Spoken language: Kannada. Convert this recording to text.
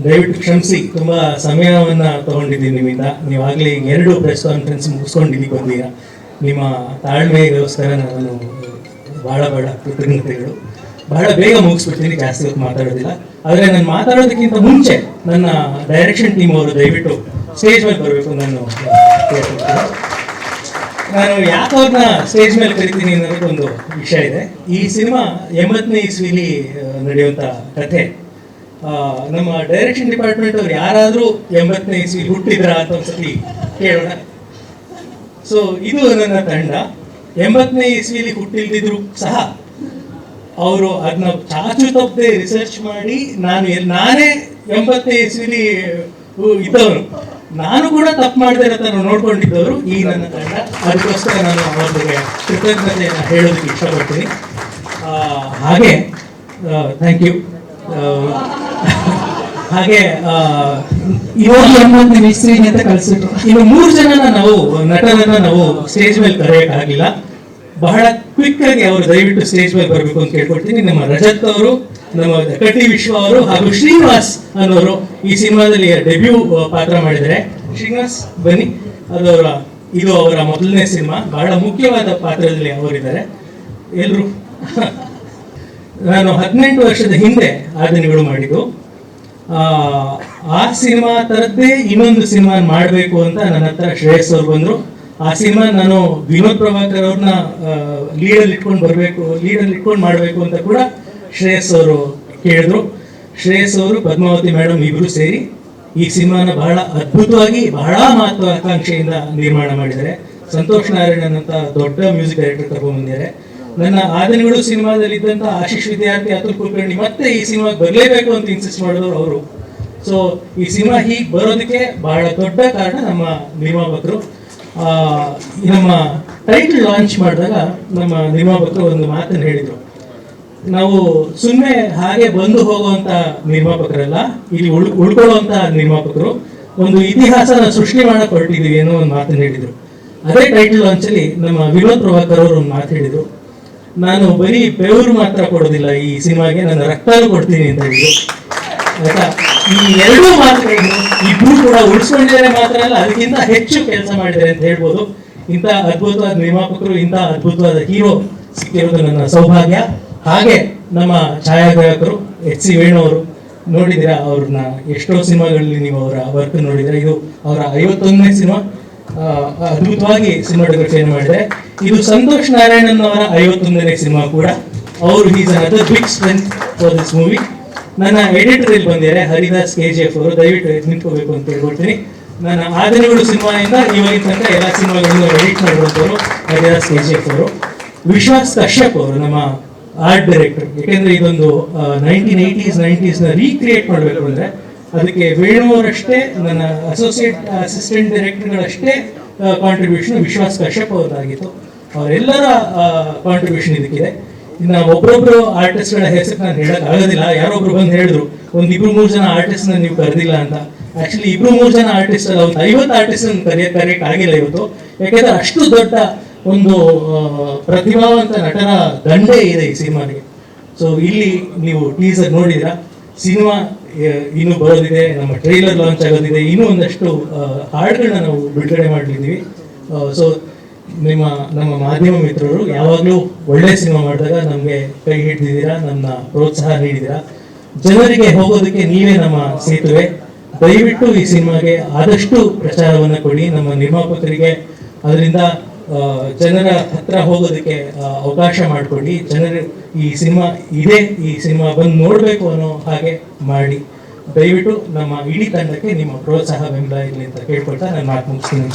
ದಯವಿಟ್ಟು ಕ್ಷಮಿಸಿ, ತುಂಬ ಸಮಯವನ್ನು ತಗೊಂಡಿದ್ದೀನಿ ನಿಮ್ಮಿಂದ. ನೀವಾಗಲೇ 2 ಪ್ರೆಸ್ ಕಾನ್ಫರೆನ್ಸ್ ಮುಗಿಸ್ಕೊಂಡಿದ್ದೀವಿ ಬಂದೀಗ. ನಿಮ್ಮ ತಾಳ್ಮೆಗೋಸ್ಕರ ನಾನು ಭಾಳ ಕೃತಜ್ಞತೆಗಳು. ಬಹಳ ಬೇಗ ಮುಗಿಸ್ಬಿಡ್ತೀನಿ, ಜಾಸ್ತಿ ಹೊತ್ತು ಮಾತಾಡೋದಿಲ್ಲ. ಆದರೆ ನಾನು ಮಾತಾಡೋದಕ್ಕಿಂತ ಮುಂಚೆ ನನ್ನ ಡೈರೆಕ್ಷನ್ ಟೀಮ್ ಅವರು ದಯವಿಟ್ಟು ಸ್ಟೇಜ್ ಮೇಲೆ ಬರಬೇಕು ನಾನು ಕೇಳ್ಕೊಳ್ತೀನಿ. ನಾನು ಯಾಕವ್ರನ್ನ ಸ್ಟೇಜ್ ಮೇಲೆ ಕರಿತೀನಿ ಅನ್ನೋದಕ್ಕೊಂದು ವಿಷಯ ಇದೆ. ಈ ಸಿನಿಮಾ 80ನೇ ಇಸ್ವಿಲಿ ನಡೆಯುವಂಥ ಕಥೆ. ನಮ್ಮ ಡೈರೆಕ್ಷನ್ ಡಿಪಾರ್ಟ್ಮೆಂಟ್ ಅವ್ರು ಯಾರಾದರೂ 80ನೇ ಇಸ್ವಿ ಹುಟ್ಟಿದ್ರಾ ಅಂತ ಒಂದ್ಸತಿ ಕೇಳೋಣ. ಸೊ ಇದು ನನ್ನ ತಂಡ. 80ನೇ ಇಸ್ವಿಲಿ ಹುಟ್ಟಿಲ್ದಿದ್ರು ಸಹ ಅವರು ಅದನ್ನ ಚಾಚು ತಪ್ಪದೆ ರಿಸರ್ಚ್ ಮಾಡಿ ನಾನೇ 80ನೇ ಇಸ್ವಿಲಿ ಇದ್ದವರು, ನಾನು ಕೂಡ ತಪ್ಪು ಮಾಡದೇ ಇರೋ ನೋಡ್ಕೊಂಡಿದ್ದವರು ಈ ನನ್ನ ತಂಡ. ಅದಕ್ಕೋಸ್ಕರ ನಾನು ಅವ್ರಿಗೆ ಕೃತಜ್ಞತೆಯನ್ನು ಹೇಳೋದಕ್ಕೆ ಇಷ್ಟಪಡ್ತೀನಿ. ಹಾಗೆ ಥ್ಯಾಂಕ್ ಯು. ಹಾಗೆ ಅಂತ ಕಳಿಸ್ಬಿಟ್ಟು ಇನ್ನು 3 ಜನನ ನಟರನ್ನ ನಾವು ಸ್ಟೇಜ್ ಮೇಲೆ ಕರೆಯೋಕ್ಕಾಗಲಿಲ್ಲ. ಬಹಳ ಕ್ವಿಕ್ ಆಗಿ ಅವರು ದಯವಿಟ್ಟು ಸ್ಟೇಜ್ ಮೇಲೆ ಬರಬೇಕು ಅಂತ ಕೇಳ್ಕೊಡ್ತೀನಿ. ನಮ್ಮ ರಜತ್ ಅವರು, ನಮ್ಮ ಕಟಿ ವಿಶ್ವ ಅವರು ಹಾಗೂ ಶ್ರೀನಿವಾಸ್ ಅನ್ನೋರು ಈ ಸಿನಿಮಾದಲ್ಲಿ ಡೆಬ್ಯೂ ಪಾತ್ರ ಮಾಡಿದ್ದಾರೆ. ಶ್ರೀನಿವಾಸ್ ಬನ್ನಿ. ಇದು ಅವರ ಮೊದಲನೇ ಸಿನಿಮಾ. ಬಹಳ ಮುಖ್ಯವಾದ ಪಾತ್ರದಲ್ಲಿ ಅವರಿದ್ದಾರೆ. ಎಲ್ಲರೂ ನಾನು 18 ವರ್ಷದ ಹಿಂದೆ ಆದನಿಗಳು ಮಾಡಿದ್ದು. ಆ ಸಿನಿಮಾ ಥರದ್ದೇ ಇನ್ನೊಂದು ಸಿನಿಮಾ ಮಾಡಬೇಕು ಅಂತ ನನ್ನ ಹತ್ರ ಶ್ರೇಯಸ್ ಅವ್ರು ಬಂದರು. ಆ ಸಿನಿಮಾ ನಾನು ವಿನೋದ್ ಪ್ರಭಾಕರ್ ಅವ್ರನ್ನ ಲೀಡಲ್ಲಿ ಇಟ್ಕೊಂಡು ಮಾಡಬೇಕು ಅಂತ ಕೂಡ ಶ್ರೇಯಸ್ ಅವರು ಕೇಳಿದ್ರು. ಶ್ರೇಯಸ್ ಅವರು, ಪದ್ಮಾವತಿ ಮೇಡಮ್ ಇಬ್ಬರು ಸೇರಿ ಈ ಸಿನಿಮಾನ ಬಹಳ ಅದ್ಭುತವಾಗಿ, ಬಹಳ ಮಹತ್ವಾಕಾಂಕ್ಷೆಯಿಂದ ನಿರ್ಮಾಣ ಮಾಡಿದ್ದಾರೆ. ಸಂತೋಷ್ ನಾರಾಯಣನ್ ಅಂತ ದೊಡ್ಡ ಮ್ಯೂಸಿಕ್ ಡೈರೆಕ್ಟರ್ ತಗೊಂಡ್ಬಂದಿದ್ದಾರೆ. ನನ್ನ ಆದನಿಗಳು ಸಿನಿಮಾದಲ್ಲಿ ಇದ್ದಂಥ ಆಶೀಶ್ ವಿದ್ಯಾರ್ಥಿ, ಅತುಲ್ ಕುಲಕರ್ಣಿ ಮತ್ತೆ ಈ ಸಿನಿಮಾಗೆ ಬರಲೇಬೇಕು ಅಂತ ಇನ್ಸಿಸ್ಟ್ ಮಾಡಿದವರು ಅವರು. ಸೊ ಈ ಸಿನಿಮಾ ಹೀಗೆ ಬರೋದಕ್ಕೆ ಬಹಳ ದೊಡ್ಡ ಕಾರಣ ನಮ್ಮ ನಿರ್ಮಾಪಕರು. ನಮ್ಮ ಟೈಟಲ್ ಲಾಂಚ್ ಮಾಡಿದಾಗ ನಮ್ಮ ನಿರ್ಮಾಪಕರು ಒಂದು ಮಾತನ್ನು ಹೇಳಿದರು. ನಾವು ಸುಮ್ಮನೆ ಹಾಗೆ ಬಂದು ಹೋಗುವಂಥ ನಿರ್ಮಾಪಕರಲ್ಲ, ಇಲ್ಲಿ ಉಳ್ಕೊಳ್ಳುವಂಥ ನಿರ್ಮಾಪಕರು. ಒಂದು ಇತಿಹಾಸನ ಸೃಷ್ಟಿ ಮಾಡಕ್ಕೆ ಹೊರಟಿದ್ದೀವಿ ಅನ್ನೋ ಒಂದು ಮಾತನ್ನು ಹೇಳಿದರು. ಅದೇ ಟೈಟಲ್ ಲಾಂಚಲ್ಲಿ ನಮ್ಮ ವಿನೋದ್ ಪ್ರಭಾಕರ್ ಅವರು ಒಂದು ಮಾತು ಹೇಳಿದರು. ನಾನು ಬರೀ ಬೆವರು ಮಾತ್ರ ಕೊಡೋದಿಲ್ಲ ಈ ಸಿನಿಮಾಗೆ, ನನ್ನ ರಕ್ತನೂ ಕೊಡ್ತೀನಿ ಅಂತ ಹೇಳಿದ್ರು. ಆಯ್ತಾ? ಈ 2 ಮಾತುಗಳನ್ನು ಇಬ್ಬರು ಕೂಡ ಉಳಿಸ್ಕೊಂಡಿದ್ದಾರೆ ಮಾತ್ರ ಅಲ್ಲ, ಅದಕ್ಕಿಂತ ಹೆಚ್ಚು ಕೆಲಸ ಮಾಡಿದ್ದಾರೆ ಅಂತ ಹೇಳ್ಬೋದು. ಇಂಥ ಅದ್ಭುತವಾದ ನಿರ್ಮಾಪಕರು, ಇಂಥ ಅದ್ಭುತವಾದ ಹೀರೋ ಸಿಕ್ಕಿರೋದು ನನ್ನ ಸೌಭಾಗ್ಯ. ಹಾಗೆ ನಮ್ಮ ಛಾಯಾಗ್ರಾಹಕರು HC ವೇಣು ಅವರು, ನೋಡಿದ್ದೀರಾ ಅವ್ರನ್ನ ಎಷ್ಟೋ ಸಿನಿಮಾಗಳಲ್ಲಿ ನೀವು ಅವರ ವರ್ಕ್ ನೋಡಿದ್ದೀರಾ. ಇದು ಅವರ 51ನೇ ಸಿನಿಮಾ. ಅದ್ಭುತವಾಗಿ ಸಿನಿಮಾಟೋಗ್ರಫಿಯನ್ನು ಮಾಡಿದ್ದಾರೆ. ಇದು ಸಂತೋಷ್ ನಾರಾಯಣನ್ ಅವರ 51ನೇ ಸಿನಿಮಾ ಕೂಡ. ಅವರು is another big strength for this movie. ನನ್ನ ಎಡಿಟರ್ ಇಲ್ಲಿ ಬಂದಿದ್ದಾರೆ, ಹರಿದಾಸ್ KGF ಅವರು. ದಯವಿಟ್ಟು ನಿಂತ್ಕೋಬೇಕು ಅಂತ ಹೇಳ್ಕೊಡ್ತೀನಿ. ನನ್ನ ಆದನಿಗಳು ಸಿನಿಮಾದಿಂದ ಇವಾಗಿನ ತನಕ ಎಲ್ಲ ಸಿನಿಮಾಗಳನ್ನು ಎಡಿಟ್ ಮಾಡಿರುವಂಥವ್ರು ಹರಿದಾಸ್ KGF ಅವರು. ವಿಶ್ವಾಸ್ ಕಶ್ಯಪ್ ಅವರು ನಮ್ಮ ಆರ್ಟ್ ಡೈರೆಕ್ಟರ್. ಯಾಕೆಂದರೆ ಇದೊಂದು 1980s ರೀಕ್ರಿಯೇಟ್ ಮಾಡಬೇಕು ಅಂದರೆ ಅದಕ್ಕೆ ವೇಣು ಅವರಷ್ಟೇ, ನನ್ನ ಅಸಿಸ್ಟೆಂಟ್ ಡೈರೆಕ್ಟರ್ಗಳಷ್ಟೇ ಕಾಂಟ್ರಿಬ್ಯೂಷನ್ ವಿಶ್ವಾಸ್ ಕಶ್ಯಪ್ ಅವ್ರದ್ದಾಗಿತ್ತು. ಅವರೆಲ್ಲರ ಕಾಂಟ್ರಿಬ್ಯೂಷನ್ ಇದಕ್ಕಿದೆ. ಇನ್ನು ಒಬ್ಬೊಬ್ಬರು ಆರ್ಟಿಸ್ಟ್ಗಳ ಹೆಸರು ನಾನು ಹೇಳೋಕ್ಕಾಗೋದಿಲ್ಲ. ಯಾರೊಬ್ರು ಬಂದು ಹೇಳಿದ್ರು, 1-2-3 ಜನ ಆರ್ಟಿಸ್ಟ್ನ ನೀವು ಕರೆದಿಲ್ಲ ಅಂತ. ಆ್ಯಕ್ಚುಲಿ 2-3 ಜನ ಆರ್ಟಿಸ್ಟ್ ಅಲ್ಲ, ಒಂದು 50 ಆರ್ಟಿಸ್ಟನ್ನು ಕರೆಯೋಕ್ಕಾಗಿಲ್ಲ ಇವತ್ತು. ಯಾಕೆಂದರೆ ಅಷ್ಟು ದೊಡ್ಡ ಒಂದು ಪ್ರತಿಭಾವಂತ ನಟನ ದಂಡೇ ಇದೆ ಈ ಸಿನಿಮಾಗೆ. ಸೊ ಇಲ್ಲಿ ನೀವು ಟೀಸರ್ ನೋಡಿದ್ರ, ಸಿನಿಮಾ ಇನ್ನೂ ಬರೋದಿದೆ, ನಮ್ಮ ಟ್ರೈಲರ್ ಲಾಂಚ್ ಆಗೋದಿದೆ, ಇನ್ನೂ ಒಂದಷ್ಟು ಹಾಡುಗಳನ್ನ ನಾವು ಬಿಡುಗಡೆ ಮಾಡಲಿದ್ದೀವಿ. ಸೊ ನಮ್ಮ ಮಾಧ್ಯಮ ಮಿತ್ರರು ಯಾವಾಗಲೂ ಒಳ್ಳೆ ಸಿನಿಮಾ ಮಾಡಿದಾಗ ನಮಗೆ ಕೈ ಹಿಡಿದಿದ್ದೀರಾ, ನಮ್ಮ ಪ್ರೋತ್ಸಾಹ ನೀಡಿದ್ದೀರಾ. ಜನರಿಗೆ ಹೋಗೋದಕ್ಕೆ ನೀವೇ ನಮ್ಮ ಸೇತುವೆ. ದಯವಿಟ್ಟು ಈ ಸಿನಿಮಾಗೆ ಆದಷ್ಟು ಪ್ರಚಾರವನ್ನು ಕೊಡಿ. ನಮ್ಮ ನಿರ್ಮಾಪಕರಿಗೆ ಅದರಿಂದ ಜನರ ಹತ್ರ ಹೋಗೋದಕ್ಕೆ ಅವಕಾಶ ಮಾಡಿಕೊಡಿ. ಜನರು ಈ ಸಿನಿಮಾ ಬಂದು ನೋಡಬೇಕು ಅನ್ನೋ ಹಾಗೆ ಮಾಡಿ. ದಯವಿಟ್ಟು ನಮ್ಮ ಇಡೀ ತಂಡಕ್ಕೆ ನಿಮ್ಮ ಪ್ರೋತ್ಸಾಹ ಬೆಂಬಲ ಇರಲಿ ಅಂತ ಕೇಳ್ಕೊಳ್ತಾ ನಾನು ಮಾತು ಮುಗಿಸ್ತೀನಿ.